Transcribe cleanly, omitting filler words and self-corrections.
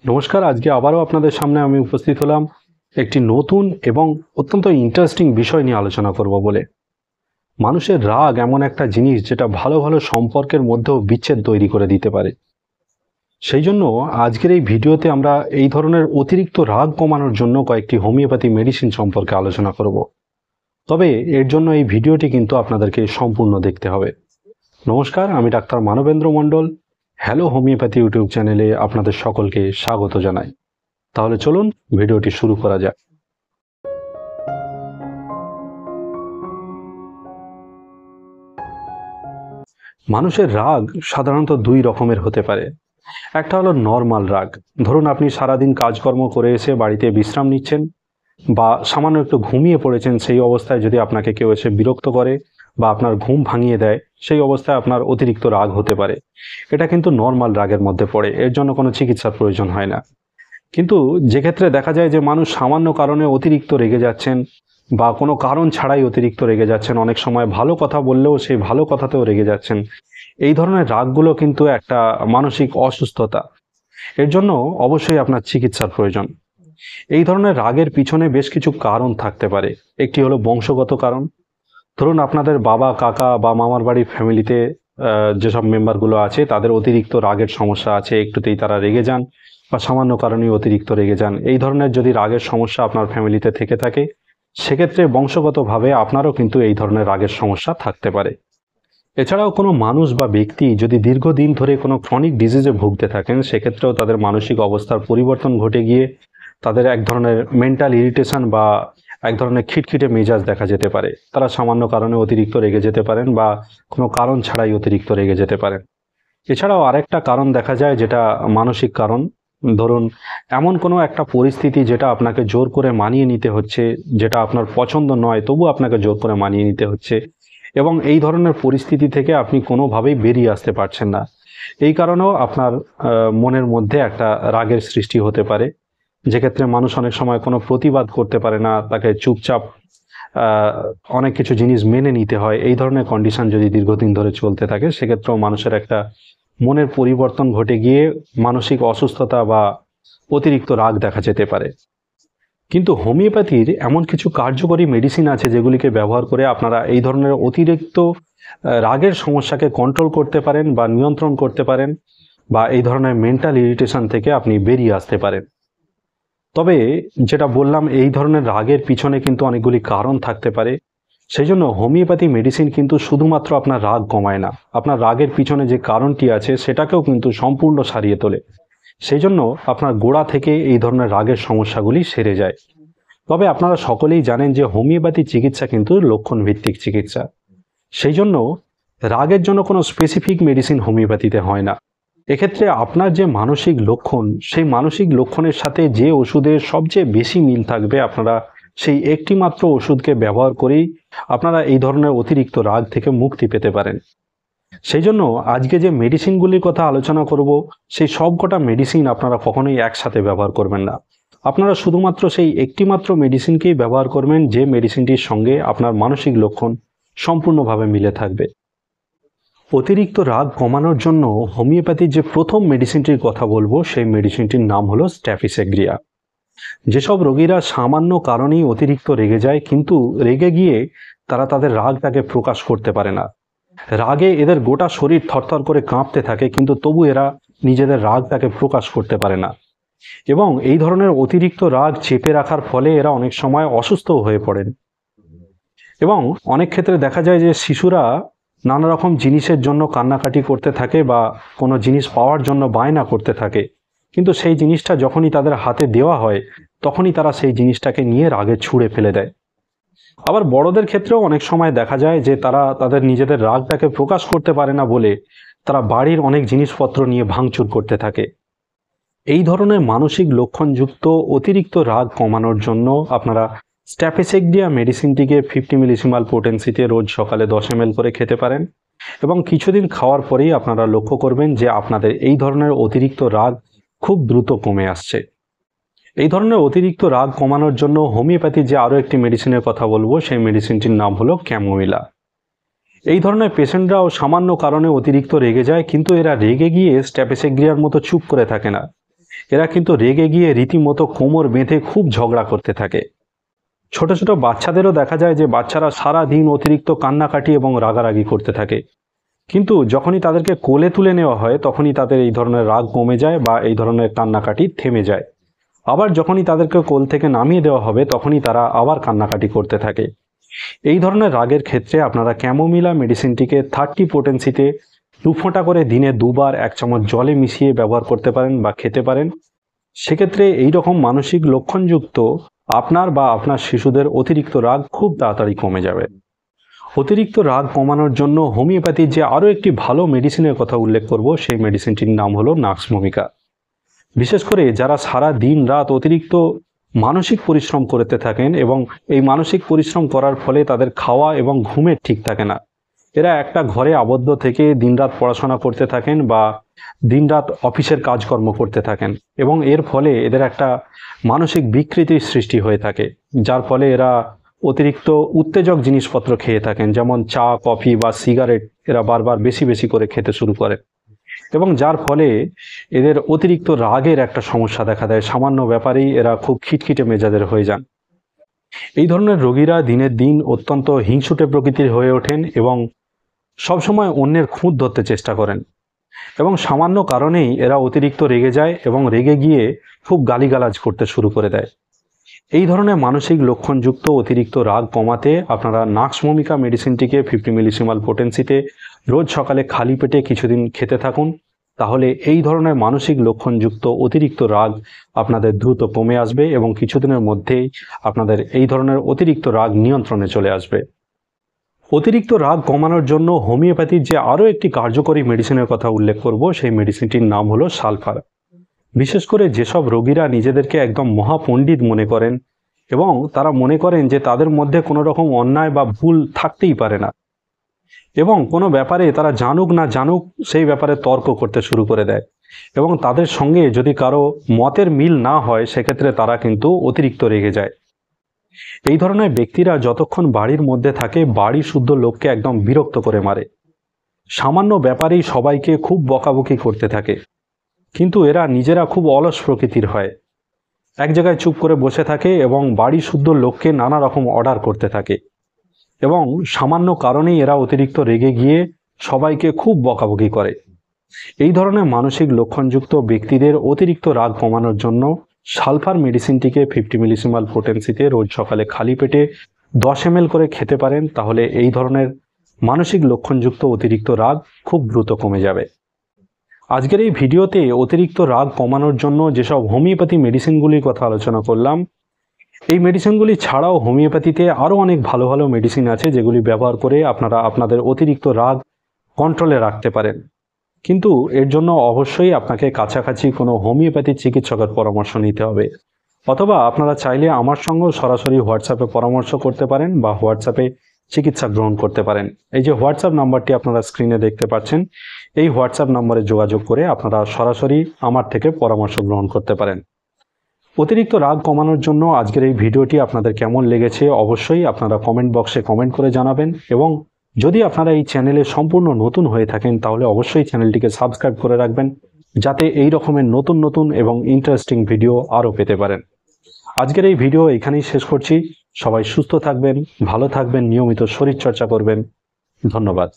নমস্কার। আজকে আবারও আপনাদের সামনে আমি উপস্থিত হলাম একটি নতুন এবং অত্যন্ত ইন্টারেস্টিং বিষয় নিয়ে আলোচনা করব বলে। মানুষের রাগ এমন একটা জিনিস যেটা ভালো ভালো সম্পর্কের মধ্যেও বিচ্ছেদ তৈরি করে দিতে পারে। সেই জন্য আজকের এই ভিডিওতে আমরা এই ধরনের অতিরিক্ত রাগ কমানোর জন্য কয়েকটি হোমিওপ্যাথি মেডিসিন সম্পর্কে আলোচনা করব। তবে এর জন্য এই ভিডিওটি কিন্তু আপনাদেরকে সম্পূর্ণ দেখতে হবে। নমস্কার, আমি ডাক্তার মানবেন্দ্র মণ্ডল। হ্যালো হোমিওপ্যাথি ইউটিউব চ্যানেলে আপনাদের সকলকে স্বাগত জানাই। তাহলে চলুন ভিডিওটি শুরু করা যাক। মানুষের রাগ সাধারণত দুই রকমের হতে পারে। একটা হলো নর্মাল রাগ। ধরুন আপনি সারাদিন কাজকর্ম করে এসে বাড়িতে বিশ্রাম নিচ্ছেন বা সামান্য একটু ঘুমিয়ে পড়েছেন, সেই অবস্থায় যদি আপনাকে কেউ এসে বিরক্ত করে বা আপনার ঘুম ভাঙিয়ে দেয়, সেই অবস্থায় আপনার অতিরিক্ত রাগ হতে পারে। এটা কিন্তু নর্মাল রাগের মধ্যে পড়ে, এর জন্য কোনো চিকিৎসার প্রয়োজন হয় না। কিন্তু যে ক্ষেত্রে দেখা যায় যে মানুষ সামান্য কারণে অতিরিক্ত রেগে যাচ্ছেন বা কোনো কারণ ছাড়াই অতিরিক্ত রেগে যাচ্ছেন, অনেক সময় ভালো কথা বললেও সেই ভালো কথাতেও রেগে যাচ্ছেন, এই ধরনের রাগগুলো কিন্তু একটা মানসিক অসুস্থতা। এর জন্য অবশ্যই আপনার চিকিৎসার প্রয়োজন। এই ধরনের রাগের পিছনে বেশ কিছু কারণ থাকতে পারে। একটি হলো বংশগত কারণ। ধরুন আপনাদের বাবা, কাকা বা মামার বাড়ির ফ্যামিলিতে যেসব মেম্বারগুলো আছে তাদের অতিরিক্ত রাগের সমস্যা আছে, একটুতেই তারা রেগে যান বা সামান্য কারণেই অতিরিক্ত রেগে যান। এই ধরনের যদি রাগের সমস্যা আপনার ফ্যামিলিতে থেকে থাকে, সেক্ষেত্রে বংশগতভাবে আপনারও কিন্তু এই ধরনের রাগের সমস্যা থাকতে পারে। এছাড়াও কোনো মানুষ বা ব্যক্তি যদি দীর্ঘদিন ধরে কোনো ক্রনিক ডিজিজে ভুগতে থাকেন, সেক্ষেত্রেও তাদের মানসিক অবস্থার পরিবর্তন ঘটে গিয়ে তাদের এক ধরনের মেন্টাল ইরিটেশন বা এক ধরনের খিটখিটে মেজাজ দেখা যেতে পারে। তারা সামান্য কারণে অতিরিক্ত রেগে যেতে পারেন বা কোনো কারণ ছাড়াই অতিরিক্ত রেগে যেতে পারেন। এছাড়াও আরেকটা কারণ দেখা যায় যেটা মানসিক কারণ। ধরুন এমন কোনো একটা পরিস্থিতি যেটা আপনাকে জোর করে মানিয়ে নিতে হচ্ছে, যেটা আপনার পছন্দ নয় তবু আপনাকে জোর করে মানিয়ে নিতে হচ্ছে, এবং এই ধরনের পরিস্থিতি থেকে আপনি কোনোভাবেই বেরিয়ে আসতে পারছেন না। এই কারণেও আপনার মনের মধ্যে একটা রাগের সৃষ্টি হতে পারে, যেক্ষেত্রে মানুষ অনেক সময় কোনো প্রতিবাদ করতে পারে না, তাকে চুপচাপ অনেক কিছু জিনিস মেনে নিতে হয়। এই ধরনের কন্ডিশন যদি দীর্ঘদিন ধরে চলতে থাকে, সেক্ষেত্রেও মানুষের একটা মনের পরিবর্তন ঘটে গিয়ে মানসিক অসুস্থতা বা অতিরিক্ত রাগ দেখা যেতে পারে। কিন্তু হোমিওপ্যাথির এমন কিছু কার্যকরী মেডিসিন আছে যেগুলিকে ব্যবহার করে আপনারা এই ধরনের অতিরিক্ত রাগের সমস্যাকে কন্ট্রোল করতে পারেন বা নিয়ন্ত্রণ করতে পারেন, বা এই ধরনের মেন্টাল ইরিটেশন থেকে আপনি বেরিয়ে আসতে পারেন। তবে যেটা বললাম, এই ধরনের রাগের পিছনে কিন্তু অনেকগুলি কারণ থাকতে পারে। সেই জন্য হোমিওপ্যাথি মেডিসিন কিন্তু শুধুমাত্র আপনার রাগ কমায় না, আপনার রাগের পিছনে যে কারণটি আছে সেটাকেও কিন্তু সম্পূর্ণ সারিয়ে তোলে। সেই জন্য আপনার গোড়া থেকে এই ধরনের রাগের সমস্যাগুলি সেরে যায়। তবে আপনারা সকলেই জানেন যে হোমিওপ্যাথি চিকিৎসা কিন্তু লক্ষণ ভিত্তিক চিকিৎসা। সেই জন্য রাগের জন্য কোনো স্পেসিফিক মেডিসিন হোমিওপ্যাথিতে হয় না। এক্ষেত্রে আপনার যে মানসিক লক্ষণ, সেই মানসিক লক্ষণের সাথে যে ওষুধের সবচেয়ে বেশি মিল থাকবে, আপনারা সেই একটি মাত্র ওষুধকে ব্যবহার করেই আপনারা এই ধরনের অতিরিক্ত রাগ থেকে মুক্তি পেতে পারেন। সেই জন্য আজকে যে মেডিসিনগুলির কথা আলোচনা করব, সেই সবকটা মেডিসিন আপনারা কখনোই একসাথে ব্যবহার করবেন না। আপনারা শুধুমাত্র সেই একটি মাত্র মেডিসিনকেই ব্যবহার করবেন যে মেডিসিনটির সঙ্গে আপনার মানসিক লক্ষণ সম্পূর্ণভাবে মিলে থাকবে। অতিরিক্ত রাগ কমানোর জন্য হোমিওপ্যাথির যে প্রথম মেডিসিনটির কথা বলবো, সেই মেডিসিনটির নাম হলো স্ট্যাফিসেগ্রিয়া। যেসব রোগীরা সামান্য কারণেই অতিরিক্ত রেগে যায়, কিন্তু রেগে গিয়ে তারা তাদের রাগটাকে প্রকাশ করতে পারে না, রাগে এদের গোটা শরীর থরথর করে কাঁপতে থাকে, কিন্তু তবু এরা নিজেদের রাগটাকে প্রকাশ করতে পারে না, এবং এই ধরনের অতিরিক্ত রাগ চেপে রাখার ফলে এরা অনেক সময় অসুস্থও হয়ে পড়েন। এবং অনেক ক্ষেত্রে দেখা যায় যে শিশুরা নানা রকম জিনিসের জন্য কান্নাকাটি করতে থাকে বা কোনো জিনিস পাওয়ার জন্য বায়না করতে থাকে, কিন্তু সেই জিনিসটা যখনই তাদের হাতে দেওয়া হয় তখনই তারা সেই জিনিসটাকে নিয়ে রাগে ছুঁড়ে ফেলে দেয়। আবার বড়দের ক্ষেত্রেও অনেক সময় দেখা যায় যে তারা তাদের নিজেদের রাগটাকে প্রকাশ করতে পারে না বলে তারা বাড়ির অনেক জিনিসপত্র নিয়ে ভাঙচুর করতে থাকে। এই ধরনের মানসিক লক্ষণযুক্ত অতিরিক্ত রাগ কমানোর জন্য আপনারা স্ট্যাফিসেগ্রিয়া মেডিসিনটিকে 50 মিলিসিমাল পোটেন্সিতে রোজ সকালে 10 ml করে খেতে পারেন, এবং কিছুদিন খাওয়ার পরেই আপনারা লক্ষ্য করবেন যে আপনাদের এই ধরনের অতিরিক্ত রাগ খুব দ্রুত কমে আসছে। এই ধরনের অতিরিক্ত রাগ কমানোর জন্য হোমিওপ্যাথি যে আরও একটি মেডিসিনের কথা বলবো, সেই মেডিসিনটির নাম হলো ক্যামোমিলা। এই ধরনের পেশেন্টরাও সামান্য কারণে অতিরিক্ত রেগে যায়, কিন্তু এরা রেগে গিয়ে স্ট্যাফিসেগ্রিয়ার মতো চুপ করে থাকে না। এরা কিন্তু রেগে গিয়ে রীতিমতো কোমর বেঁধে খুব ঝগড়া করতে থাকে। ছোট ছোট বাচ্চাদেরও দেখা যায় যে বাচ্চারা সারা দিন অতিরিক্ত কান্নাকাটি এবং রাগারাগি করতে থাকে, কিন্তু যখনই তাদেরকে কোলে তুলে নেওয়া হয় তখনই তাদের এই ধরনের রাগ কমে যায় বা এই ধরনের কান্নাকাটি থেমে যায়। আবার যখনই তাদেরকে কোল থেকে নামিয়ে দেওয়া হবে তখনই তারা আবার কান্নাকাটি করতে থাকে। এই ধরনের রাগের ক্ষেত্রে আপনারা ক্যামোমিলা মেডিসিনটিকে 30 পোটেন্সিতে 2 ফোঁটা করে দিনে 2 বার 1 চামচ জলে মিশিয়ে ব্যবহার করতে পারেন বা খেতে পারেন। সেক্ষেত্রে এই রকম মানসিক লক্ষণযুক্ত আপনার বা আপনার শিশুদের অতিরিক্ত রাগ খুব তাড়াতাড়ি কমে যাবে। অতিরিক্ত রাগ কমানোর জন্য হোমিওপ্যাথির যে আরও একটি ভালো মেডিসিনের কথা উল্লেখ করব, সেই মেডিসিনটির নাম হলো নাক্স ভূমিকা। বিশেষ করে যারা সারা দিন রাত অতিরিক্ত মানসিক পরিশ্রম করতে থাকেন এবং এই মানসিক পরিশ্রম করার ফলে তাদের খাওয়া এবং ঘুমের ঠিক থাকে না, এরা একটা ঘরে আবদ্ধ থেকে দিনরাত পড়াশোনা করতে থাকেন বা দিনরাত অফিসের কাজকর্ম করতে থাকেন এবং এর ফলে এদের একটা মানসিক বিকৃতির সৃষ্টি হয়ে থাকে, যার ফলে এরা অতিরিক্ত উত্তেজক জিনিসপত্র খেয়ে থাকেন, যেমন চা, কফি বা সিগারেট এরা বারবার বেশি বেশি করে খেতে শুরু করে এবং যার ফলে এদের অতিরিক্ত রাগের একটা সমস্যা দেখা দেয়। সামান্য ব্যাপারেই এরা খুব খিটখিটে মেজাজের হয়ে যান। এই ধরনের রোগীরা দিনের দিন অত্যন্ত হিংসুটে প্রকৃতির হয়ে ওঠেন এবং সবসময় অন্যের খুঁত ধরতে চেষ্টা করেন এবং সামান্য কারণেই এরা অতিরিক্ত রেগে যায় এবং রেগে গিয়ে খুব গালিগালাজ করতে শুরু করে দেয়। এই ধরনের মানসিক লক্ষণযুক্ত অতিরিক্ত রাগ কমাতে আপনারা নাক্স ভূমিকা মেডিসিনটিকে 50 মিলিসিমাল পোটেন্সিতে রোজ সকালে খালি পেটে কিছুদিন খেতে থাকুন। তাহলে এই ধরনের মানসিক লক্ষণযুক্ত অতিরিক্ত রাগ আপনাদের দ্রুত কমে আসবে এবং কিছুদিনের মধ্যেই আপনাদের এই ধরনের অতিরিক্ত রাগ নিয়ন্ত্রণে চলে আসবে। অতিরিক্ত রাগ কমানোর জন্য হোমিওপ্যাথির যে আরও একটি কার্যকরী মেডিসিনের কথা উল্লেখ করব, সেই মেডিসিনটির নাম হলো সালফার। বিশেষ করে যেসব রোগীরা নিজেদেরকে একদম মহাপণ্ডিত মনে করেন এবং তারা মনে করেন যে তাদের মধ্যে কোনো রকম অন্যায় বা ভুল থাকতেই পারে না এবং কোনো ব্যাপারে তারা জানুক না জানুক সেই ব্যাপারে তর্ক করতে শুরু করে দেয় এবং তাদের সঙ্গে যদি কারো মতের মিল না হয় সেক্ষেত্রে তারা কিন্তু অতিরিক্ত রেগে যায়। এই ধরনের ব্যক্তিরা যতক্ষণ বাড়ির মধ্যে থাকে বাড়ি শুদ্ধ লোককে একদম বিরক্ত করে মারে, সামান্য ব্যাপারেই সবাইকে খুব বকাবকি করতে থাকে, কিন্তু এরা নিজেরা খুব অলস প্রকৃতির হয়। এক জায়গায় চুপ করে বসে থাকে এবং বাড়ি শুদ্ধ লোককে নানা রকম অর্ডার করতে থাকে এবং সামান্য কারণেই এরা অতিরিক্ত রেগে গিয়ে সবাইকে খুব বকাবকি করে। এই ধরনের মানসিক লক্ষণযুক্ত ব্যক্তিদের অতিরিক্ত রাগ কমানোর জন্য সালফার মেডিসিনটিকে 50 মিলিসিমাল পোটেন্সিতে রোজ সকালে খালি পেটে 10 ml করে খেতে পারেন। তাহলে এই ধরনের মানসিক লক্ষণযুক্ত অতিরিক্ত রাগ খুব দ্রুত কমে যাবে। আজকের এই ভিডিওতে অতিরিক্ত রাগ কমানোর জন্য যেসব হোমিওপ্যাথি মেডিসিনগুলির কথা আলোচনা করলাম, এই মেডিসিনগুলি ছাড়াও হোমিওপ্যাথিতে আরও অনেক ভালো ভালো মেডিসিন আছে যেগুলি ব্যবহার করে আপনারা আপনাদের অতিরিক্ত রাগ কন্ট্রোলে রাখতে পারেন, কিন্তু এর জন্য অবশ্যই আপনাকে কাছাকাছি কোনো হোমিওপ্যাথি চিকিৎসকের পরামর্শ নিতে হবে, অথবা আপনারা চাইলে আমার সঙ্গেও সরাসরি হোয়াটসঅ্যাপে পরামর্শ করতে পারেন বা হোয়াটসঅ্যাপে চিকিৎসা গ্রহণ করতে পারেন। এই যে হোয়াটসঅ্যাপ নাম্বারটি আপনারা স্ক্রিনে দেখতে পাচ্ছেন, এই হোয়াটসঅ্যাপ নম্বরে যোগাযোগ করে আপনারা সরাসরি আমার থেকে পরামর্শ গ্রহণ করতে পারেন। অতিরিক্ত রাগ কমানোর জন্য আজকের এই ভিডিওটি আপনাদের কেমন লেগেছে অবশ্যই আপনারা কমেন্ট বক্সে কমেন্ট করে জানাবেন এবং যদি আপনারা এই চ্যানেলে সম্পূর্ণ নতুন হয়ে থাকেন তাহলে অবশ্যই চ্যানেলটিকে সাবস্ক্রাইব করে রাখবেন, যাতে এই রকমের নতুন নতুন এবং ইন্টারেস্টিং ভিডিও আরও পেতে পারেন। আজকের এই ভিডিও এখানেই শেষ করছি। সবাই সুস্থ থাকবেন, ভালো থাকবেন, নিয়মিত শরীরচর্চা করবেন। ধন্যবাদ।